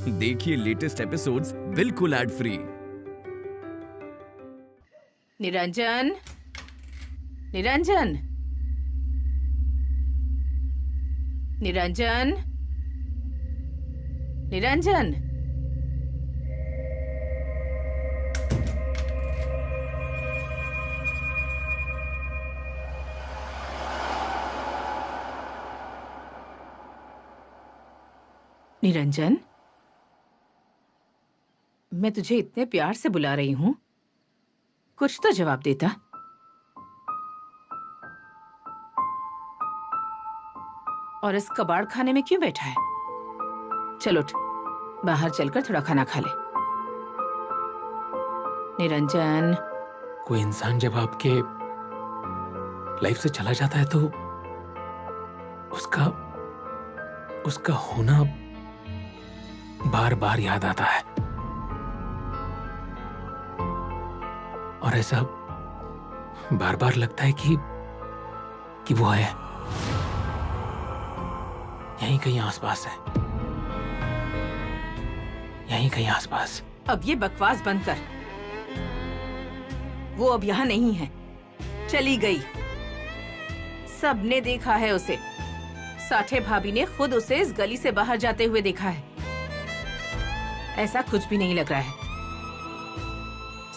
देखिए latest episodes बिल्कुल ad free. Niranjan, Niranjan, Niranjan, Niranjan. Niranjan, मैं तुझे इतने प्यार से बुला रही हूँ, कुछ तो जवाब देता। और इस कबाड़ खाने में क्यों बैठा है? चल उठ, बाहर चलकर थोड़ा खाना खा ले। निरंजन। कोई इंसान जब आपके लाइफ से चला जाता है तो उसका होना बार बार याद आता है, और ऐसा बार बार लगता है कि वो है यहीं कहीं आसपास है, यहीं कहीं आसपास। अब ये बकवास बंद कर। वो अब यहाँ नहीं है, चली गई। सबने देखा है उसे। साठे भाभी ने खुद उसे इस गली से बाहर जाते हुए देखा है। ऐसा कुछ भी नहीं लग रहा है।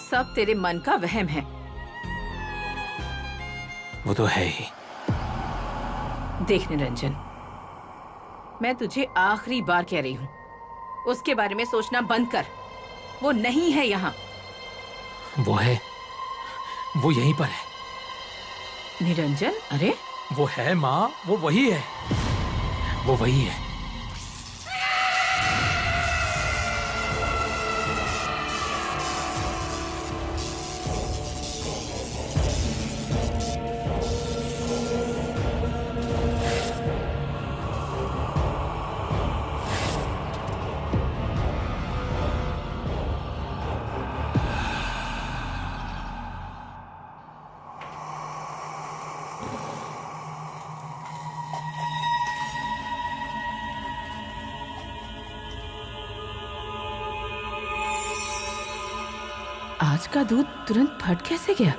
सब तेरे मन का वहम है। वो तो है ही। देख निरंजन, मैं तुझे आखिरी बार कह रही हूँ, उसके बारे में सोचना बंद कर। वो नहीं है यहाँ। वो है, वो यहीं पर है। निरंजन, अरे वो है माँ, वो वही है, वो वही है। आज का दूध तुरंत फट कैसे गया?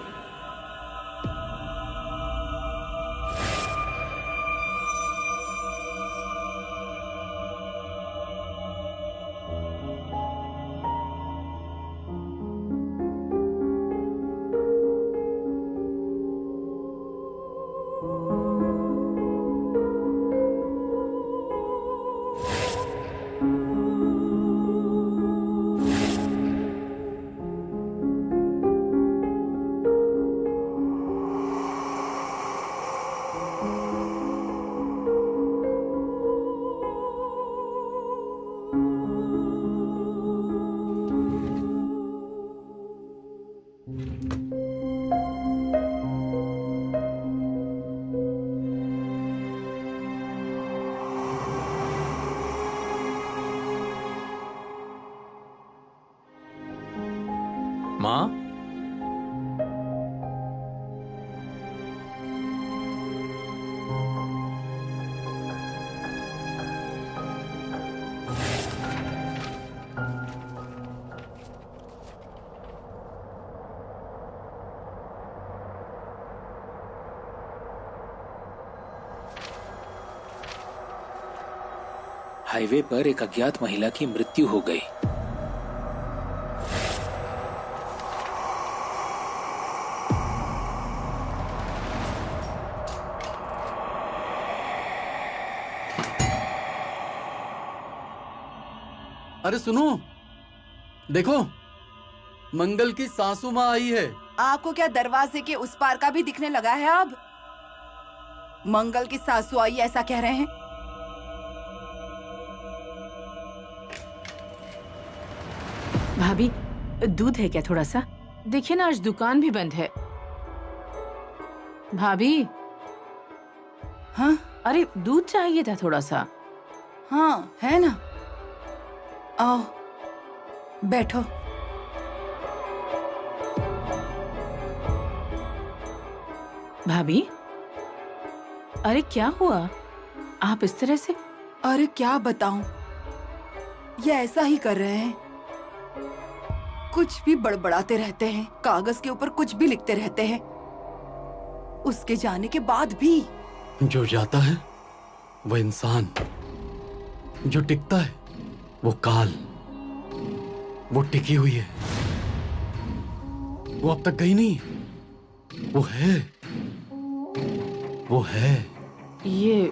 माँ, हाईवे पर एक अज्ञात महिला की मृत्यु हो गई। अरे सुनो, देखो, मंगल की सासू माँ आई है। आपको क्या दरवाजे के उस पार का भी दिखने लगा है अब? मंगल की सासू आई ऐसा कह रहे हैं? भाभी, दूध है क्या थोड़ा सा? देखिए ना, आज दुकान भी बंद है। भाभी। हाँ अरे दूध चाहिए था थोड़ा सा। हाँ, है ना। आओ बैठो। भाभी, अरे क्या हुआ? आप इस तरह से? अरे क्या बताऊं, ये ऐसा ही कर रहे हैं। कुछ भी बड़बड़ाते रहते हैं, कागज के ऊपर कुछ भी लिखते रहते हैं। उसके जाने के बाद भी जो जाता है वो इंसान, जो टिकता है वो काल। वो टिकी हुई है, वो अब तक गई नहीं, वो है, वो है। ये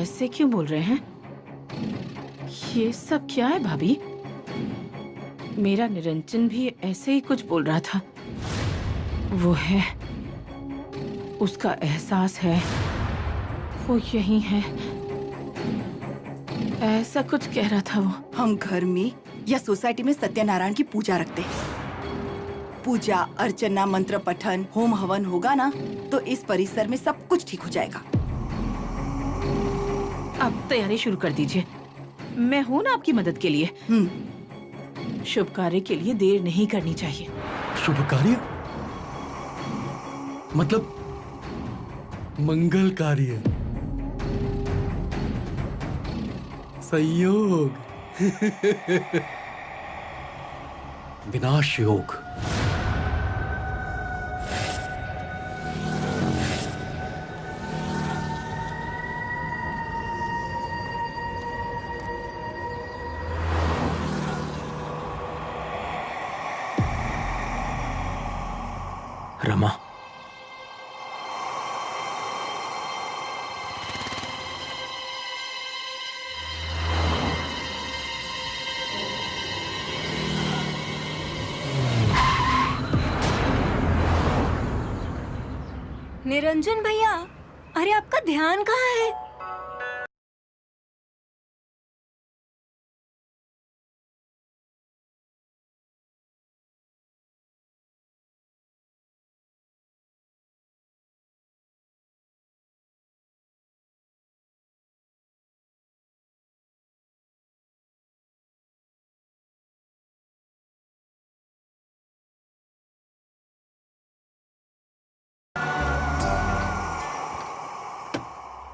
ऐसे क्यों बोल रहे हैं? ये सब क्या है भाभी? मेरा निरंजन भी ऐसे ही कुछ बोल रहा था। वो है, उसका एहसास है, वो यही है, ऐसा कुछ कह रहा था वो। हम घर में या सोसाइटी में सत्यनारायण की पूजा रखते हैं। पूजा अर्चना मंत्र पठन होम हवन होगा ना, तो इस परिसर में सब कुछ ठीक हो जाएगा। अब तैयारी शुरू कर दीजिए, मैं हूँ ना आपकी मदद के लिए। शुभ कार्य के लिए देर नहीं करनी चाहिए। शुभ कार्य मतलब मंगल कार्य, संयोग, विनाश योग। रमा, निरंजन भैया, अरे आपका ध्यान कहाँ है?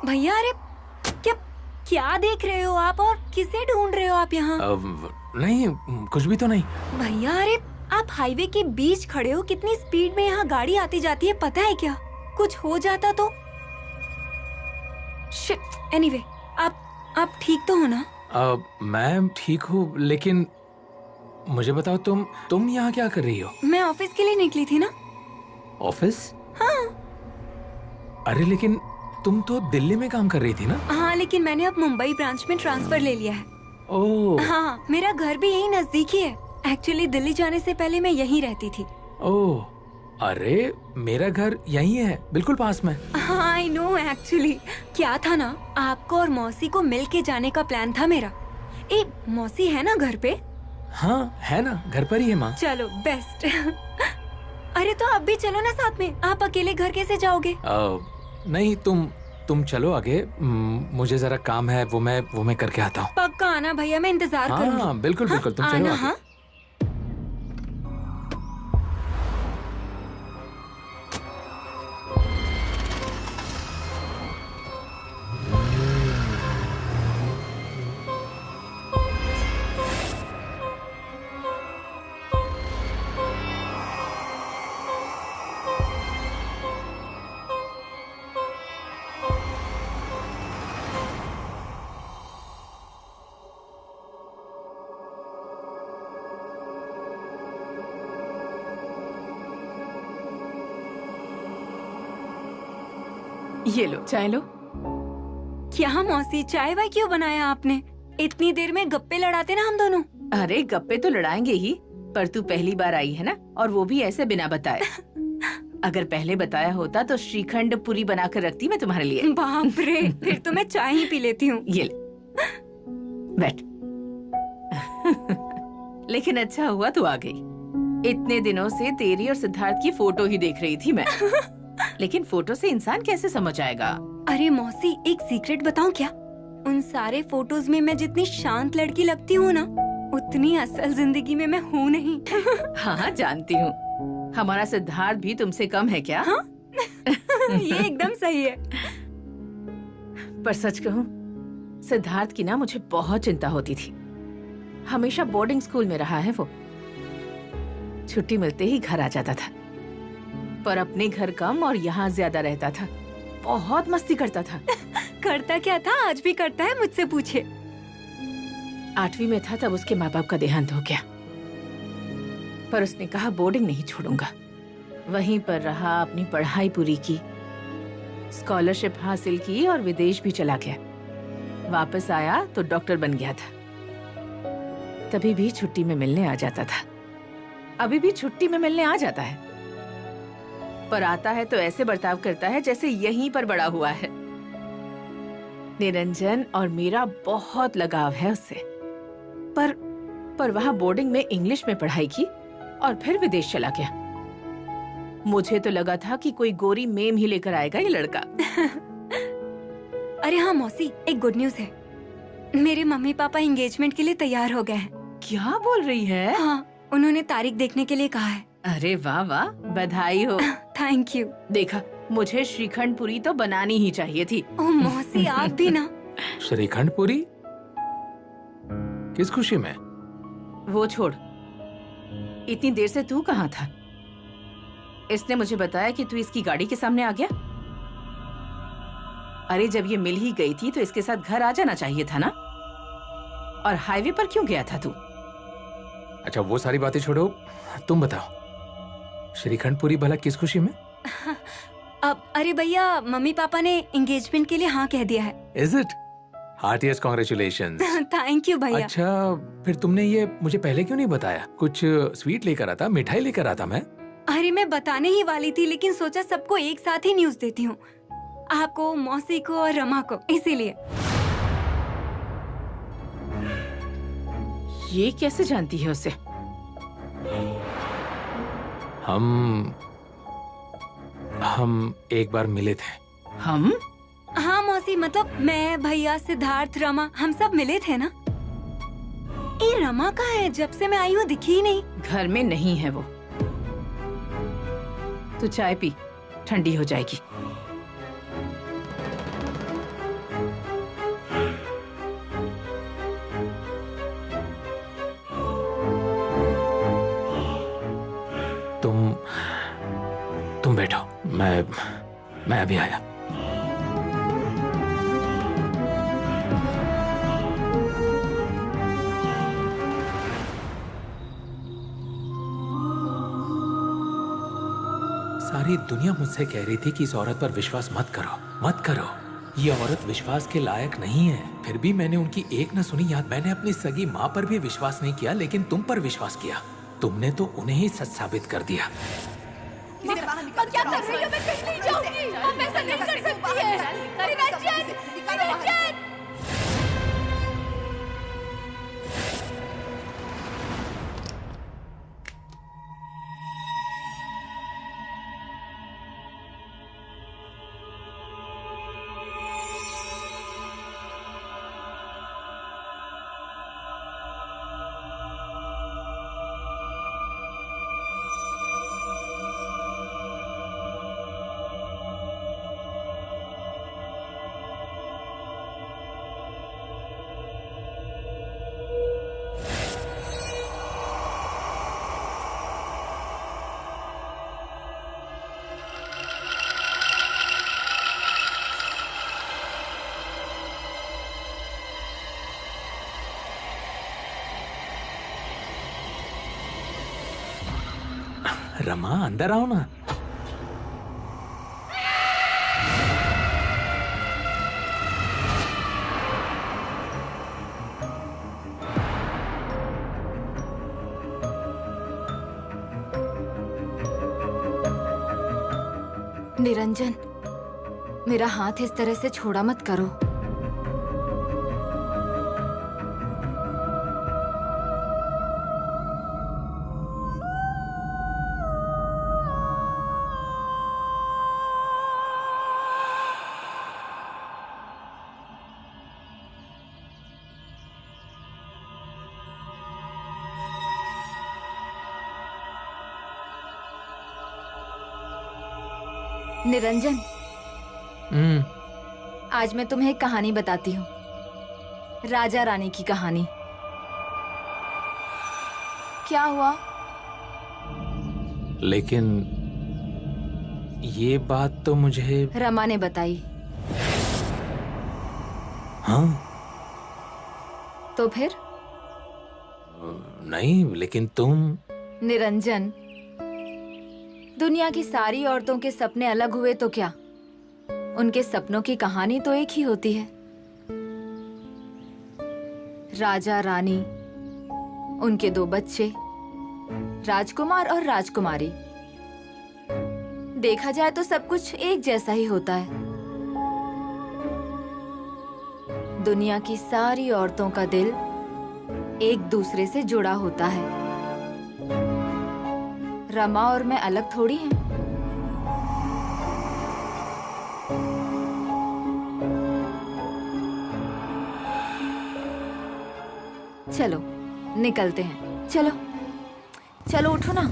भैया अरे क्या क्या देख रहे हो आप, और किसे ढूंढ रहे हो आप यहाँ? नहीं, कुछ भी तो नहीं। भैया अरे आप हाईवे के बीच खड़े हो, कितनी स्पीड में यहाँ गाड़ी आती जाती है पता है क्या? कुछ हो जाता तो। शिट, एनीवे, आप ठीक तो हो ना? मैं ठीक हूँ, लेकिन मुझे बताओ, तुम यहाँ क्या कर रही हो? मैं ऑफिस के लिए निकली थी ना। ऑफिस? हाँ। अरे लेकिन तुम तो दिल्ली में काम कर रही थी ना? हाँ, लेकिन मैंने अब मुंबई ब्रांच में ट्रांसफर ले लिया है। ओह। हाँ, मेरा घर भी यही नजदीक ही है। एक्चुअली दिल्ली जाने से पहले मैं यहीं रहती थी। ओह, अरे मेरा घर यहीं है, बिल्कुल पास में। हाँ आई नो, एक्चुअली क्या था ना, आपको और मौसी को मिल के जाने का प्लान था मेरा। ए, मौसी है ना घर पे? हाँ है ना, घर पर ही है माँ। चलो बेस्ट। अरे तो आप भी चलो ना साथ में, आप अकेले घर कैसे जाओगे? नहीं, तुम चलो आगे, मुझे जरा काम है, वो मैं करके आता हूँ। पक्का आना भैया, मैं इंतजार करूंगी। हाँ बिल्कुल बिल्कुल, तुम चलो आना। आगे। हाँ ये लो चाय लो। क्या मौसी, चाय वाय क्यों बनाया आपने? इतनी देर में गप्पे लड़ाते ना हम दोनों। अरे गप्पे तो लड़ाएंगे ही, पर तू पहली बार आई है ना, और वो भी ऐसे बिना बताए। अगर पहले बताया होता तो श्रीखंड पूरी बना कर रखती मैं तुम्हारे लिए। बाप रे, फिर तो मैं चाय ही पी लेती हूँ। ये ले, बैठ। लेकिन अच्छा हुआ तू आ गई। इतने दिनों से तेरी और सिद्धार्थ की फोटो ही देख रही थी मैं। लेकिन फोटो से इंसान कैसे समझ आएगा? अरे मौसी, एक सीक्रेट बताऊं क्या? उन सारे फोटोज में मैं जितनी शांत लड़की लगती हूँ ना, उतनी असल जिंदगी में मैं हूँ नहीं। हाँ जानती हूँ, हमारा सिद्धार्थ भी तुमसे कम है क्या? हाँ? ये एकदम सही है। पर सच कहूँ, सिद्धार्थ की ना मुझे बहुत चिंता होती थी। हमेशा बोर्डिंग स्कूल में रहा है वो। छुट्टी मिलते ही घर आ जाता था, पर अपने घर कम और यहाँ ज्यादा रहता था। बहुत मस्ती करता था। करता क्या था, आज भी करता है, मुझसे पूछे। 8वीं में था तब उसके माँ बाप का देहांत हो गया, पर उसने कहा बोर्डिंग नहीं छोड़ूंगा। वहीं पर रहा, अपनी पढ़ाई पूरी की, स्कॉलरशिप हासिल की और विदेश भी चला गया। वापस आया तो डॉक्टर बन गया था। तभी भी छुट्टी में मिलने आ जाता था। अभी भी छुट्टी में मिलने आ जाता है, पर आता है तो ऐसे बर्ताव करता है जैसे यहीं पर बड़ा हुआ है। निरंजन और मेरा बहुत लगाव है उससे, पर वहां बोर्डिंग में इंग्लिश में पढ़ाई की और फिर विदेश चला गया। मुझे तो लगा था कि कोई गोरी मेम ही लेकर आएगा ये लड़का। अरे हाँ मौसी, एक गुड न्यूज है। मेरे मम्मी पापा एंगेजमेंट के लिए तैयार हो गए हैं। क्या बोल रही है? हाँ, उन्होंने तारीख देखने के लिए कहा है। अरे वाह वाह, बधाई हो। Thank you. देखा, मुझे श्रीखंड पूरी तो बनानी ही चाहिए थी। ओह मौसी, आप भी ना। श्रीखंड पूरी? किस खुशी में? वो छोड़, इतनी देर से तू कहाँ था? इसने मुझे बताया कि तू इसकी गाड़ी के सामने आ गया। अरे जब ये मिल ही गई थी तो इसके साथ घर आ जाना चाहिए था ना। और हाईवे पर क्यों गया था तू? अच्छा वो सारी बातें छोड़ो, तुम बताओ श्रीखंड पूरी भला किस खुशी में? अब अरे भैया, मम्मी पापा ने एंगेजमेंट के लिए हाँ कह दिया है। Is it? Heartiest congratulations. Thank you भैया। अच्छा फिर तुमने ये मुझे पहले क्यों नहीं बताया? कुछ स्वीट लेकर आता, मिठाई लेकर आता मैं। अरे मैं बताने ही वाली थी, लेकिन सोचा सबको एक साथ ही न्यूज देती हूँ, आपको, मौसी को और रमा को, इसीलिए। ये कैसे जानती है उसे? हम एक बार मिले थे। हम? हाँ मौसी, मतलब मैं, भैया, सिद्धार्थ, रमा, हम सब मिले थे ना। ये रमा कहाँ है? जब से मैं आई हूँ दिखी ही नहीं। घर में नहीं है वो। तू चाय पी, ठंडी हो जाएगी। तुम बैठो, मैं अभी आया। सारी दुनिया मुझसे कह रही थी कि इस औरत पर विश्वास मत करो। ये औरत विश्वास के लायक नहीं है। फिर भी मैंने उनकी एक न सुनी। याद, मैंने अपनी सगी माँ पर भी विश्वास नहीं किया, लेकिन तुम पर विश्वास किया। तुमने तो उन्हें ही सच साबित कर दिया। क्या कर रही हो? मैं कहीं नहीं जाऊंगी। हम ऐसा नहीं कर सकती है। निरंजन! रमा, अंदर आओ ना। निरंजन, मेरा हाथ इस तरह से छोड़ा मत करो। निरंजन, आज मैं तुम्हें एक कहानी बताती हूँ। राजा रानी की कहानी। क्या हुआ? लेकिन ये बात तो मुझे रमा ने बताई। हाँ तो फिर? नहीं, लेकिन तुम निरंजन, दुनिया की सारी औरतों के सपने अलग हुए तो क्या, उनके सपनों की कहानी तो एक ही होती है। राजा रानी, उनके 2 बच्चे, राजकुमार और राजकुमारी। देखा जाए तो सब कुछ एक जैसा ही होता है। दुनिया की सारी औरतों का दिल एक दूसरे से जुड़ा होता है। रमा और मैं अलग थोड़ी हैं। चलो निकलते हैं। चलो चलो उठो ना।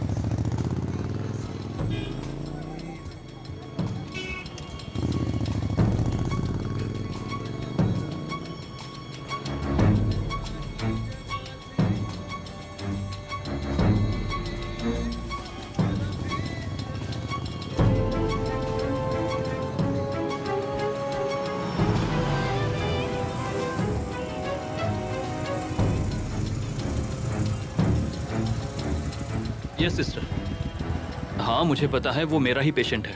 Yes sister. हाँ मुझे पता है, वो मेरा ही पेशेंट है।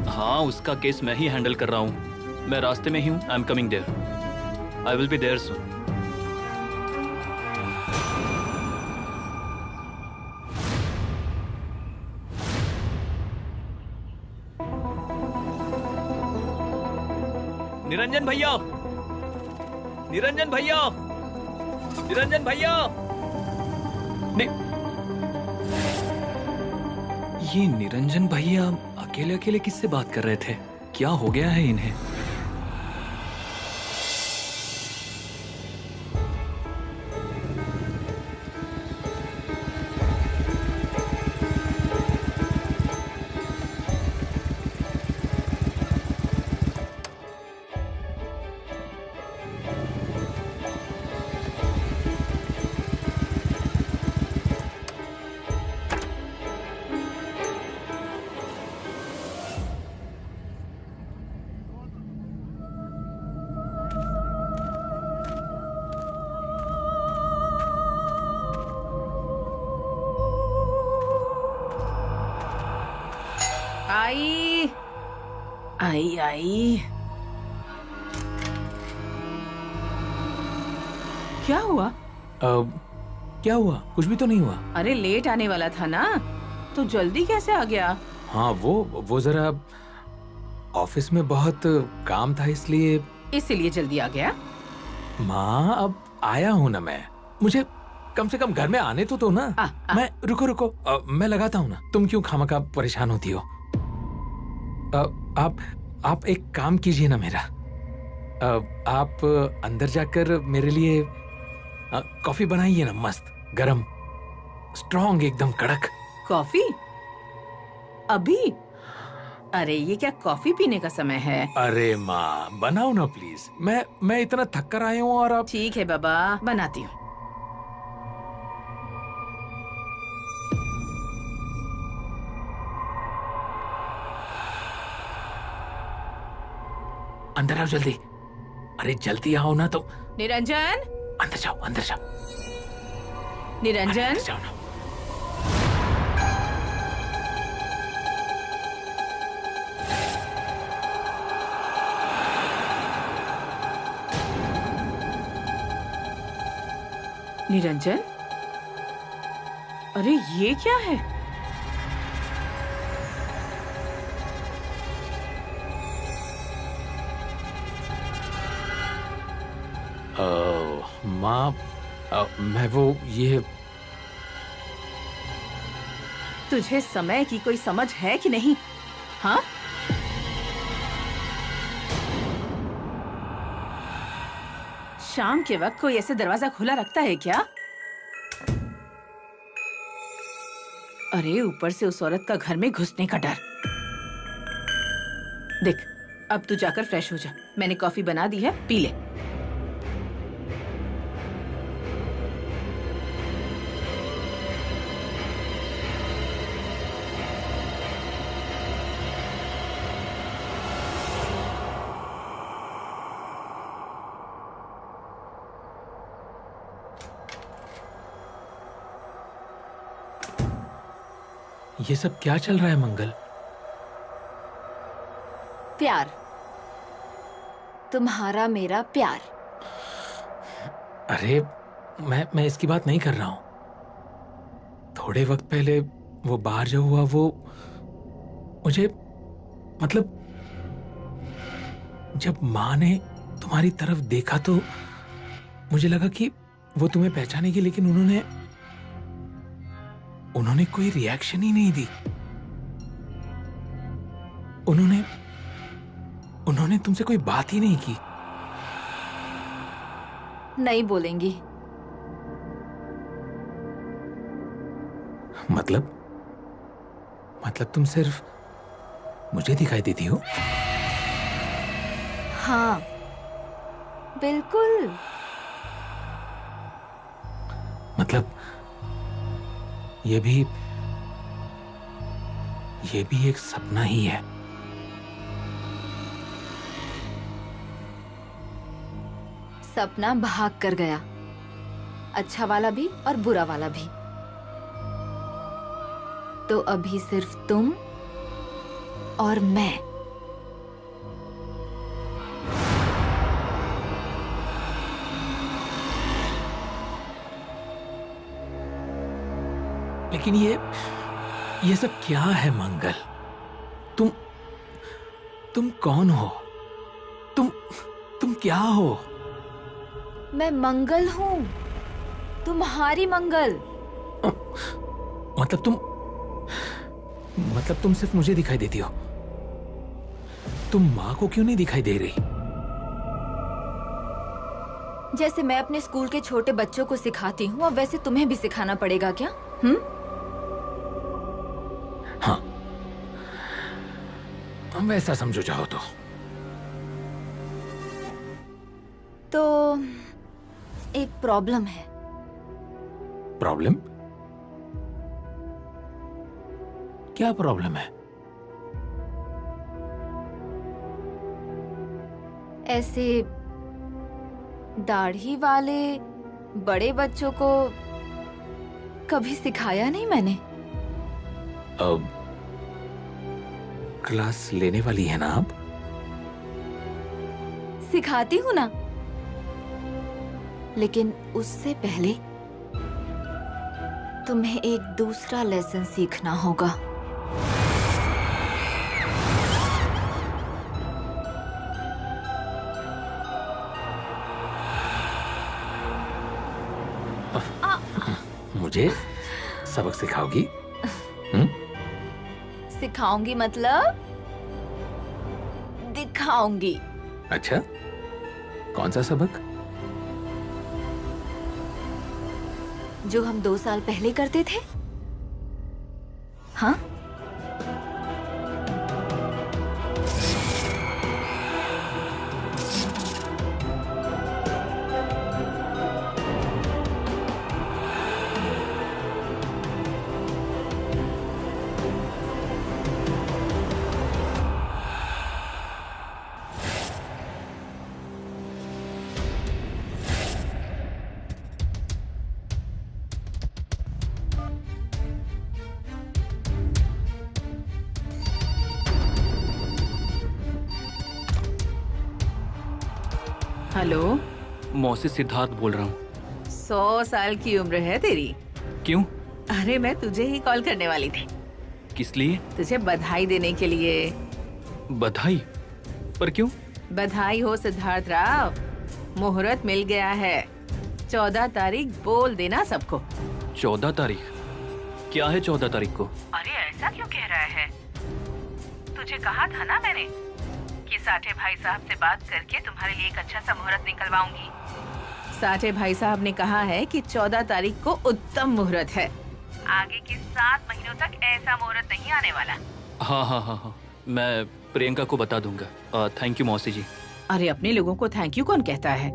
हाँ उसका केस मैं ही हैंडल कर रहा हूँ। मैं रास्ते में ही हूँ। I am coming there. I will be there soon. Niranjan भैया, निरंजन भैया, निरंजन भैया। ये निरंजन भैया अकेले अकेले किससे बात कर रहे थे? क्या हो गया है इन्हें? आई आई आई। क्या हुआ? क्या हुआ? कुछ भी तो नहीं हुआ। अरे लेट आने वाला था ना, तो जल्दी कैसे आ गया? हाँ वो जरा ऑफिस में बहुत काम था इसलिए जल्दी आ गया। माँ अब आया हूँ ना मैं, मुझे कम से कम घर में आने तो दो ना। मैं रुको मैं लगाता हूँ ना। तुम क्यों खामखा परेशान होती हो? आप एक काम कीजिए ना मेरा। आप अंदर जाकर मेरे लिए कॉफी बनाइए ना, मस्त गरम, स्ट्रॉन्ग, एकदम कड़क। कॉफी? अभी? अरे ये क्या कॉफी पीने का समय है? अरे माँ बनाओ ना प्लीज। मैं इतना थक कर आया हूँ और आप। ठीक है बाबा, बनाती हूँ। अंदर आओ जल्दी। अरे जल्दी आओ ना। तो निरंजन, अंदर जाओ, अंदर जाओ। निरंजन, अंदर जाओ ना। निरंजन, अरे ये क्या है? माँ मैं वो ये तुझे समय की कोई समझ है कि नहीं? हाँ? शाम के वक्त कोई ऐसे दरवाजा खुला रखता है क्या? अरे ऊपर से उस औरत का घर में घुसने का डर। देख, अब तू जाकर फ्रेश हो जा। मैंने कॉफी बना दी है, पी ले। ये सब क्या चल रहा है मंगल? प्यार, तुम्हारा मेरा प्यार। अरे मैं इसकी बात नहीं कर रहा हूं। थोड़े वक्त पहले वो बाहर जो हुआ वो मुझे, मतलब जब माँ ने तुम्हारी तरफ देखा तो मुझे लगा कि वो तुम्हें पहचानेगी, लेकिन उन्होंने कोई रिएक्शन ही नहीं दी। उन्होंने तुमसे कोई बात ही नहीं की। नहीं बोलेंगी। मतलब तुम सिर्फ मुझे दिखाई देती हो? हाँ, बिल्कुल। मतलब ये भी एक सपना ही है। सपना भाग कर गया, अच्छा वाला भी और बुरा वाला भी। तो अभी सिर्फ तुम और मैं। लेकिन ये सब क्या है मंगल? तुम कौन हो? तुम क्या हो? मैं मंगल हूँ, तुम्हारी मंगल। मतलब तुम सिर्फ मुझे दिखाई देती हो। तुम माँ को क्यों नहीं दिखाई दे रही? जैसे मैं अपने स्कूल के छोटे बच्चों को सिखाती हूँ, अब वैसे तुम्हें भी सिखाना पड़ेगा क्या? हाँ, तुम वैसा समझो चाहो तो एक प्रॉब्लम है। प्रॉब्लम? क्या प्रॉब्लम है? ऐसे दाढ़ी वाले बड़े बच्चों को कभी सिखाया नहीं मैंने। अब क्लास लेने वाली है ना आप? सिखाती हूँ ना, लेकिन उससे पहले तुम्हें एक दूसरा लेसन सीखना होगा। मुझे सबक सिखाओगी? सिखाऊंगी मतलब दिखाऊंगी। अच्छा, कौन सा सबक? जो हम 2 साल पहले करते थे। हाँ, हेलो, मौसी सिद्धार्थ बोल रहा हूँ। 100 साल की उम्र है तेरी। क्यों? अरे मैं तुझे ही कॉल करने वाली थी, किस लिए? तुझे बधाई देने के लिए। बधाई? पर क्यों? बधाई हो सिद्धार्थ राव, मुहूर्त मिल गया है। 14 तारीख बोल देना सबको। 14 तारीख? क्या है 14 तारीख को? अरे ऐसा क्यों कह रहा है? तुझे कहा था ना मैंने कि साठे भाई साहब से बात करके तुम्हारे लिए एक अच्छा सा मुहूर्त निकलवाऊंगी। साठे भाई साहब ने कहा है कि 14 तारीख को उत्तम मुहूर्त है। आगे के 7 महीनों तक ऐसा मुहूर्त नहीं आने वाला। हाँ, मैं प्रियंका को बता दूंगा। थैंक यू मौसी जी। अरे अपने लोगों को थैंक यू कौन कहता है?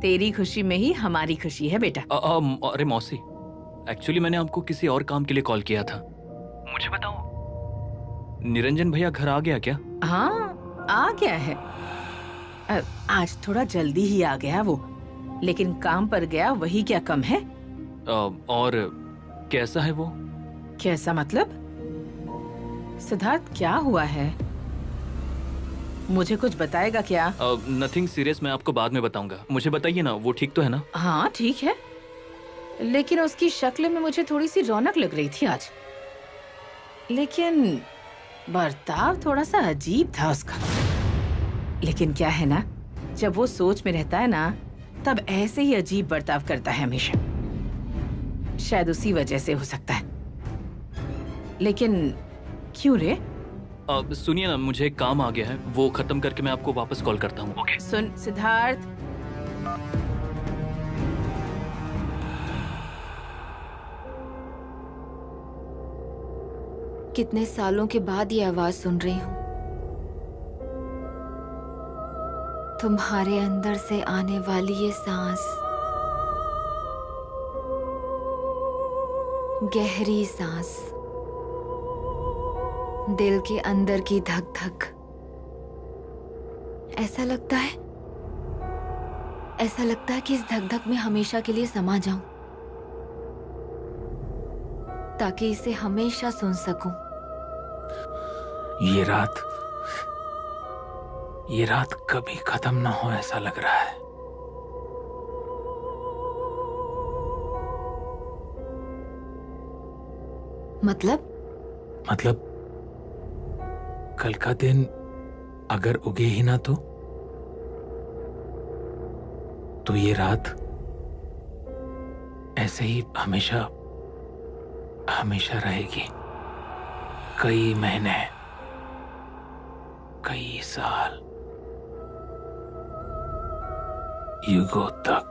तेरी खुशी में ही हमारी खुशी है बेटा। अरे मौसी, एक्चुअली मैंने आपको किसी और काम के लिए कॉल किया था। मुझे बताओ, निरंजन भैया घर आ गया क्या? हाँ, आ गया है। आज थोड़ा जल्दी ही आ गया वो, लेकिन काम पर गया वही क्या कम है। और कैसा है वो? कैसा मतलब? सिद्धार्थ क्या हुआ है? मुझे कुछ बताएगा क्या? नथिंग सीरियस, मैं आपको बाद में बताऊंगा। मुझे बताइए ना, वो ठीक तो है ना? हाँ ठीक है, लेकिन उसकी शक्ल में मुझे थोड़ी सी रौनक लग रही थी आज। लेकिन बर्ताव थोड़ा सा अजीब था उसका। लेकिन क्या है ना, जब वो सोच में रहता है ना, तब ऐसे ही अजीब बर्ताव करता है हमेशा। शायद उसी वजह से हो सकता है। लेकिन क्यों रे? सुनिए ना, मुझे एक काम आ गया है, वो खत्म करके मैं आपको वापस कॉल करता हूँ। ओके? सुन सिद्धार्थ, कितने सालों के बाद ये आवाज सुन रही हूँ। तुम्हारे अंदर से आने वाली ये सांस, गहरी सांस, दिल के अंदर की धक धक। ऐसा लगता है कि इस धक धक में हमेशा के लिए समा जाऊं, ताकि इसे हमेशा सुन सकूं। ये रात कभी खत्म ना हो ऐसा लग रहा है। मतलब कल का दिन अगर उगे ही ना तो ये रात ऐसे ही हमेशा रहेगी। कई महीने, कई साल, युगों तक।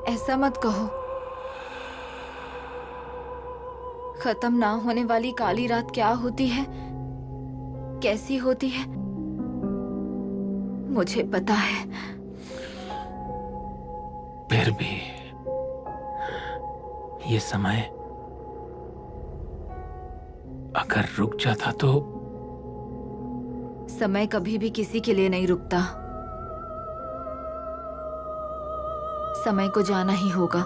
ऐसा मत कहो। खत्म ना होने वाली काली रात क्या होती है, कैसी होती है, मुझे पता है। फिर भी ये समय अगर रुक जाता तो। समय कभी भी किसी के लिए नहीं रुकता। समय को जाना ही होगा।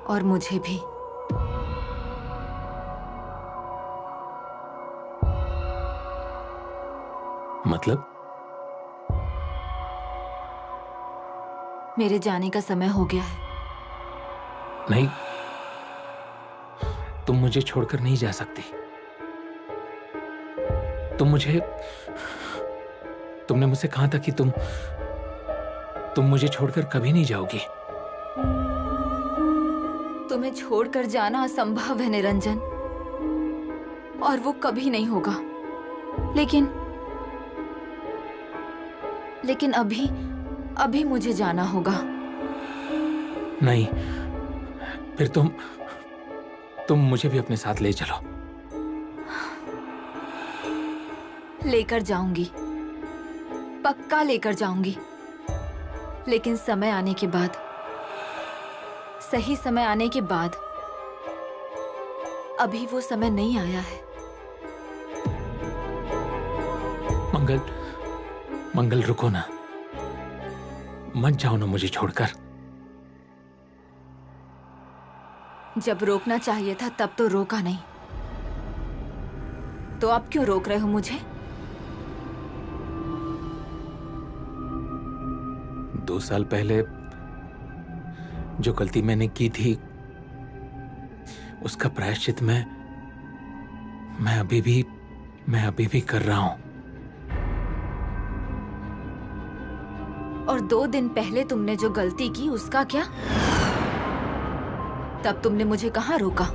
और मुझे भी। मतलब? मेरे जाने का समय हो गया है। नहीं, तुम मुझे छोड़कर नहीं जा सकती। तुमने मुझसे कहा था कि तुम मुझे छोड़कर कभी नहीं जाओगी। तुम्हें छोड़कर जाना असंभव है निरंजन, और वो कभी नहीं होगा। लेकिन अभी मुझे जाना होगा। नहीं, फिर तुम मुझे भी अपने साथ ले चलो। लेकर जाऊंगी, पक्का लेकर जाऊंगी। लेकिन समय आने के बाद, सही समय आने के बाद, अभी वो समय नहीं आया है। मंगल रुको ना, मत जाओ ना मुझे छोड़कर। जब रोकना चाहिए था तब तो रोका नहीं, तो अब क्यों रोक रहे हो मुझे? 2 साल पहले जो गलती मैंने की थी, उसका प्रायश्चित मैं अभी भी कर रहा हूं। और 2 दिन पहले तुमने जो गलती की उसका क्या? तब तुमने मुझे कहाँ रोका?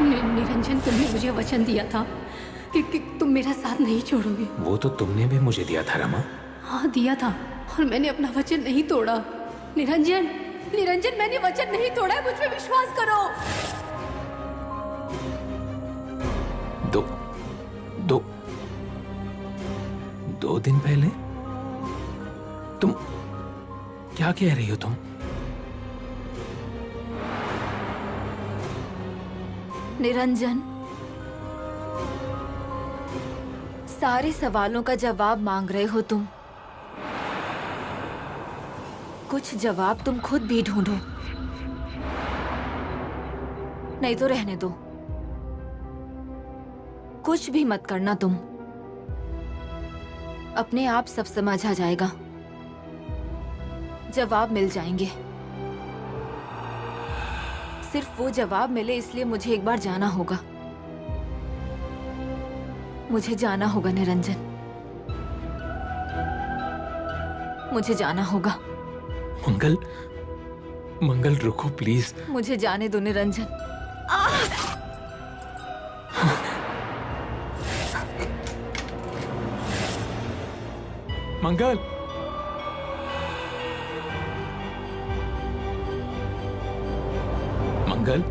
निरंजन, तुमने मुझे वचन दिया था कि तुम मेरा साथ नहीं छोड़ोगे। वो तो तुमने भी मुझे दिया था रमा। हाँ दिया था, और मैंने अपना वचन नहीं तोड़ा। निरंजन, मैंने वचन नहीं तोड़ा है, मुझ पे विश्वास करो। दो दिन पहले तुम क्या कह रही हो? तुम निरंजन, सारे सवालों का जवाब मांग रहे हो तुम। कुछ जवाब तुम खुद भी ढूंढो, नहीं तो रहने दो। कुछ भी मत करना तुम, अपने आप सब समझ आ जाएगा, जवाब मिल जाएंगे। सिर्फ वो जवाब मिले इसलिए मुझे एक बार जाना होगा। मुझे जाना होगा निरंजन, मुझे जाना होगा। मंगल, मंगल रुको प्लीज। मुझे जाने दो निरंजन। मंगल, मंगल,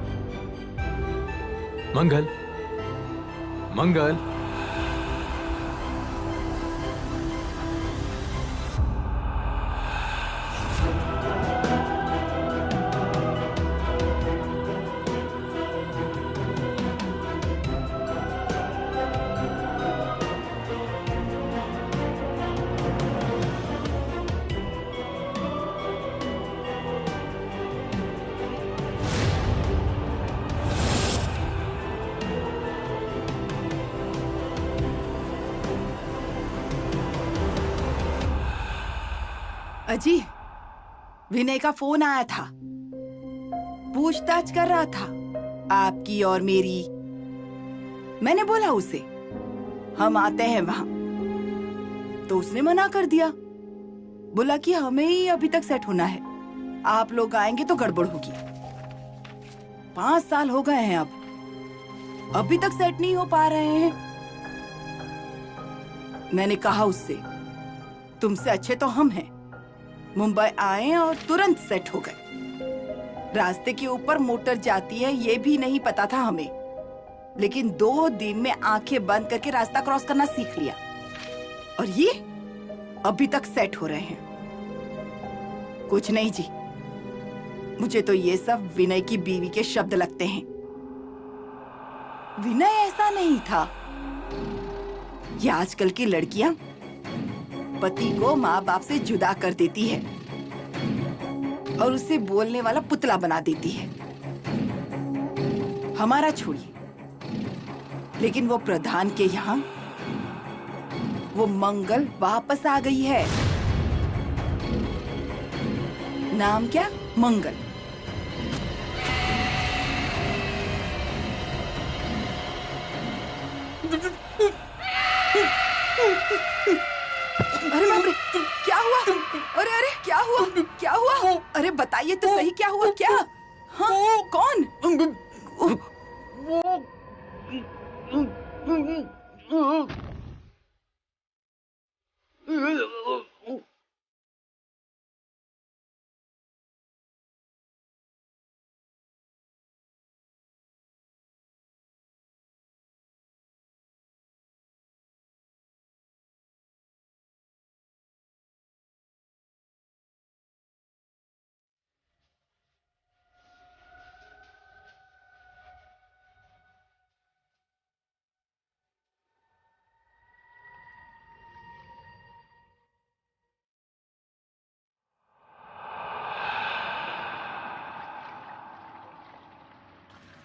मंगल, मंगल। अजी, विनय का फोन आया था, पूछताछ कर रहा था आपकी और मेरी। मैंने बोला उसे हम आते हैं वहां, तो उसने मना कर दिया। बोला कि हमें ही अभी तक सेट होना है, आप लोग आएंगे तो गड़बड़ होगी। 5 साल हो गए हैं, अब अभी तक सेट नहीं हो पा रहे हैं। मैंने कहा उससे, तुमसे अच्छे तो हम हैं। मुंबई आए और तुरंत सेट हो गए। रास्ते के ऊपर मोटर जाती है ये भी नहीं पता था हमें, लेकिन 2 दिन में आंखें बंद करके रास्ता क्रॉस करना सीख लिया। और ये अभी तक सेट हो रहे हैं। कुछ नहीं जी, मुझे तो ये सब विनय की बीवी के शब्द लगते हैं। विनय ऐसा नहीं था। ये आजकल की लड़कियां पति को माँ बाप से जुदा कर देती है और उसे बोलने वाला पुतला बना देती है। हमारा छोड़िए, लेकिन वो प्रधान के यहाँ वो मंगल वापस आ गई है। नाम क्या? मंगल। अरे बाप रे, क्या हुआ? अरे अरे क्या हुआ? क्या हुआ? अरे बताइए तो सही, क्या हुआ? क्या? हाँ, कौन?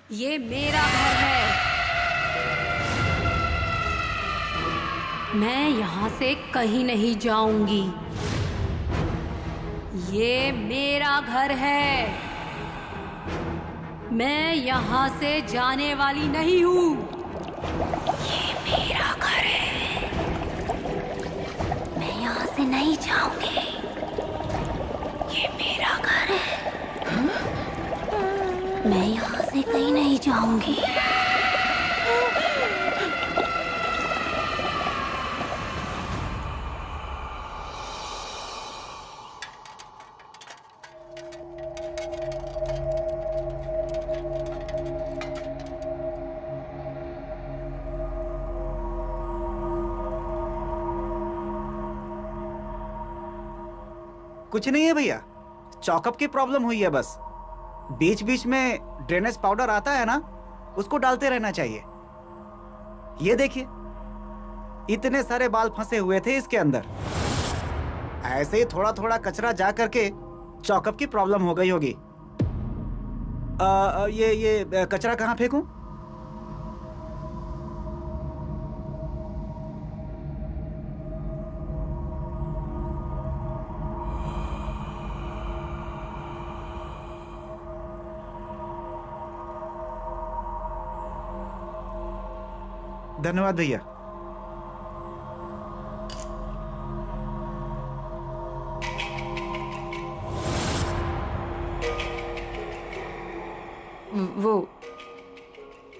ये मेरा घर है। मैं यहाँ से कहीं नहीं जाऊंगी। ये मेरा घर है। मैं यहाँ से जाने वाली नहीं हूँ। ये मेरा घर है, मैं यहाँ से नहीं जाऊंगी। ये मेरा घर है, मैं यहाँ से कहीं नहीं जाऊंगी। कुछ नहीं है भैया, चॉकअप की प्रॉब्लम हुई है बस। बीच बीच में ड्रेनेज पाउडर आता है ना, उसको डालते रहना चाहिए। ये देखिए, इतने सारे बाल फंसे हुए थे इसके अंदर। ऐसे ही थोड़ा थोड़ा कचरा जा करके चॉकअप की प्रॉब्लम हो गई होगी। ये कचरा कहाँ फेंकूं? धन्यवाद भैया।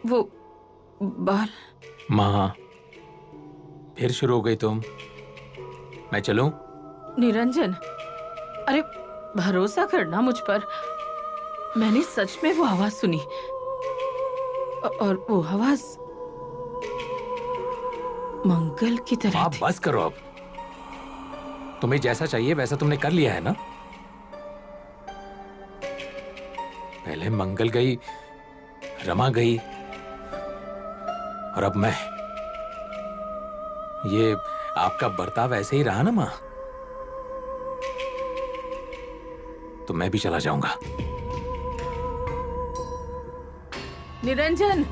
वो बाल। माँ, फिर शुरू हो गई तुम। मैं चलूं? निरंजन, अरे भरोसा करना मुझ पर। मैंने सच में वो आवाज सुनी और वो आवाज मंगल की तरह माँ, थी। बस करो अब। तुम्हें जैसा चाहिए वैसा तुमने कर लिया है ना। पहले मंगल गई, रमा गई, और अब मैं। ये आपका बर्ताव ऐसे ही रहा ना माँ, तो मैं भी चला जाऊंगा। निरंजन,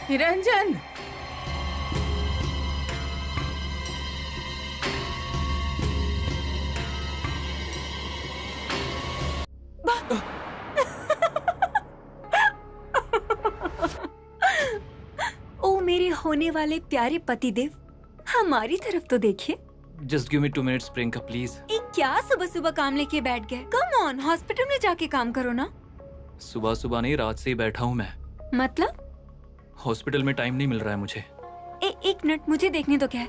निरंजन, ओ मेरे होने वाले प्यारे पतिदेव, हमारी तरफ तो देखिए। Just give me 2 minutes Priyanka please. ये क्या सुबह सुबह काम लेके बैठ गए? कम ऑन, हॉस्पिटल में जाके काम करो ना। सुबह सुबह नहीं, रात से ही बैठा हूँ मैं। मतलब? हॉस्पिटल में टाइम नहीं मिल रहा है मुझे। एक मिनट, मुझे देखने तो क्या है।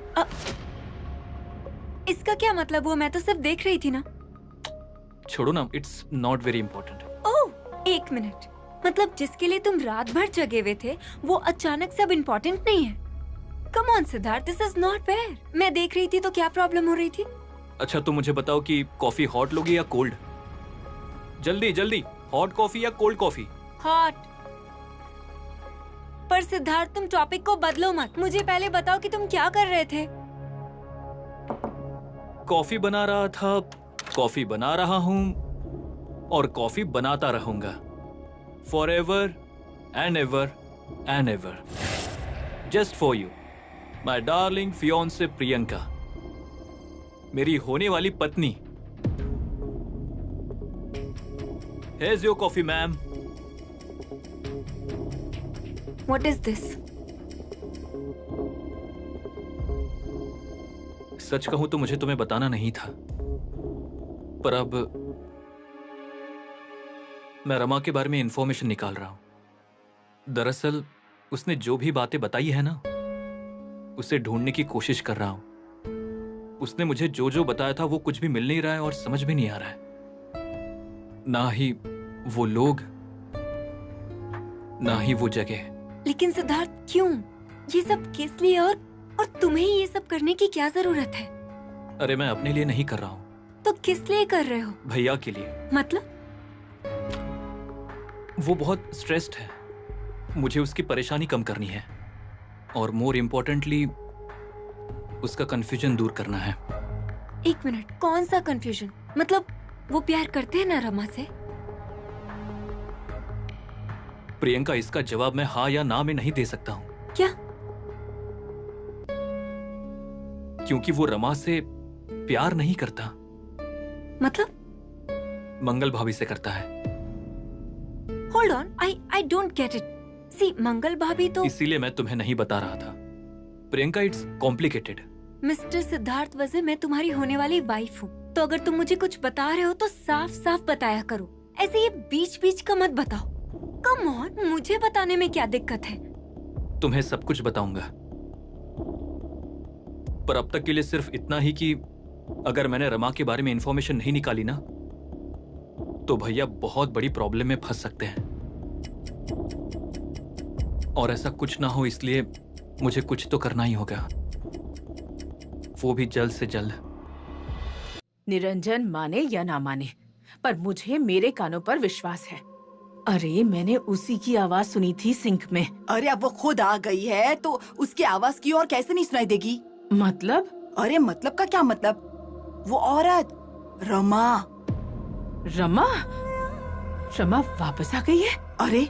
इसका क्या मतलब हुआ? मैं तो सिर्फ देख रही थी ना। छोड़ो ना, इट्स नॉट वेरी इंपॉर्टेंट। ओह, एक मिनट, मतलब जिसके लिए तुम रात भर जगे हुए थे वो अचानक सब इम्पोर्टेंट नहीं है? Come on Siddharth, this is not fair. मैं देख रही थी तो क्या प्रॉब्लम हो रही थी? अच्छा तो मुझे बताओ कि कॉफी हॉट लोगी या कोल्ड? जल्दी जल्दी, हॉट कॉफी या कोल्ड कॉफी? हॉट। पर सिद्धार्थ, तुम टॉपिक को बदलो मत। मुझे पहले बताओ कि तुम क्या कर रहे थे। कॉफी बना रहा था, कॉफी बना रहा हूँ और कॉफी बनाता रहूंगा। Forever and ever and ever. Just for you, my darling fiancée Priyanka, मेरी होने वाली पत्नी। Here's your coffee, ma'am. What is this? सच कहूं तो मुझे तुम्हें बताना नहीं था, पर अब मैं रमा के बारे में इंफॉर्मेशन निकाल रहा हूं। दरअसल उसने जो भी बातें बताई है ना, उसे ढूंढने की कोशिश कर रहा हूं। उसने मुझे जो जो बताया था वो कुछ भी मिल नहीं रहा है और समझ भी नहीं आ रहा है। ना ही वो लोग, ना ही वो जगह। लेकिन सिद्धार्थ, क्यों? ये सब किस लिए? और तुम्हें ये सब करने की क्या जरूरत है? अरे मैं अपने लिए नहीं कर रहा हूं। तो किस लिए कर रहे हो? भैया के लिए। मतलब? वो बहुत स्ट्रेस्ड है, मुझे उसकी परेशानी कम करनी है और मोर इम्पोर्टेंटली उसका कंफ्यूजन दूर करना है। एक मिनट, कौन सा कंफ्यूजन? मतलब वो प्यार करते हैं ना रमा से? प्रियंका, इसका जवाब मैं हाँ या ना में नहीं दे सकता हूँ। क्या? क्योंकि वो रमा से प्यार नहीं करता। मतलब? मंगल भाभी से करता है। Hold on, I don't get it. See, Mangal भाभी तो। इसीलिए मैं तुम्हें नहीं बता रहा था Priyanka, it's complicated. Mister Siddharth वैसे मैं तुम्हारी होने वाली वाइफ हूँ, तो अगर तुम मुझे कुछ बता रहे हो तो साफ साफ बताया करो। ऐसे ये बीच बीच का मत बताओ। कम ऑन, मुझे बताने में क्या दिक्कत है? तुम्हें सब कुछ बताऊंगा, पर अब तक के लिए सिर्फ इतना ही कि अगर मैंने रमा के बारे में इंफॉर्मेशन नहीं निकाली ना, तो भैया बहुत बड़ी प्रॉब्लम में फंस सकते हैं। और ऐसा कुछ ना हो इसलिए मुझे कुछ तो करना ही होगा, वो भी जल्द से जल्द। निरंजन माने या ना माने, पर मुझे मेरे कानों पर विश्वास है। अरे मैंने उसी की आवाज सुनी थी सिंक में। अरे अब वो खुद आ गई है तो उसकी आवाज की और कैसे नहीं सुनाई देगी? मतलब? अरे मतलब का क्या मतलब? वो औरत रमा, रमा रमा वापस आ गई है? अरे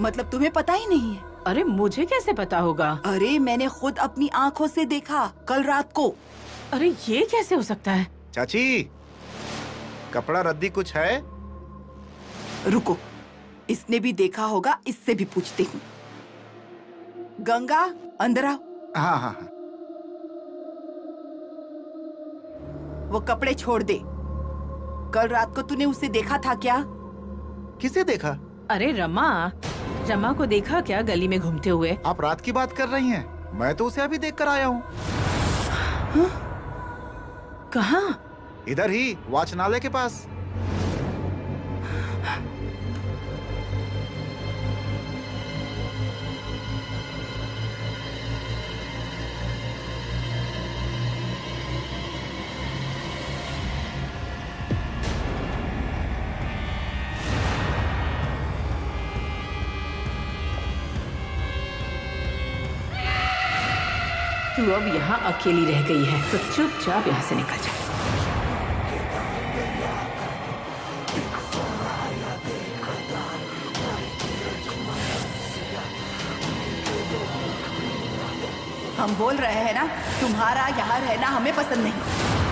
मतलब तुम्हें पता ही नहीं है? अरे मुझे कैसे पता होगा? अरे मैंने खुद अपनी आंखों से देखा कल रात को। अरे ये कैसे हो सकता है? चाची, कपड़ा रद्दी कुछ है? रुको, इसने भी देखा होगा, इससे भी पूछती हूँ। गंगा अंदर आओ। हाँ हाँ हाँ। वो कपड़े छोड़ दे। कल रात को तूने उसे देखा था क्या? किसे देखा? अरे रमा रमा को देखा क्या गली में घूमते हुए? आप रात की बात कर रही हैं? मैं तो उसे अभी देख कर आया हूँ। कहाँ? इधर ही, वाचनालय के पास। तू अब यहाँ अकेली रह गई है तो चुपचाप यहाँ से निकल जा। हम बोल रहे हैं ना, तुम्हारा यहाँ रहना हमें पसंद नहीं।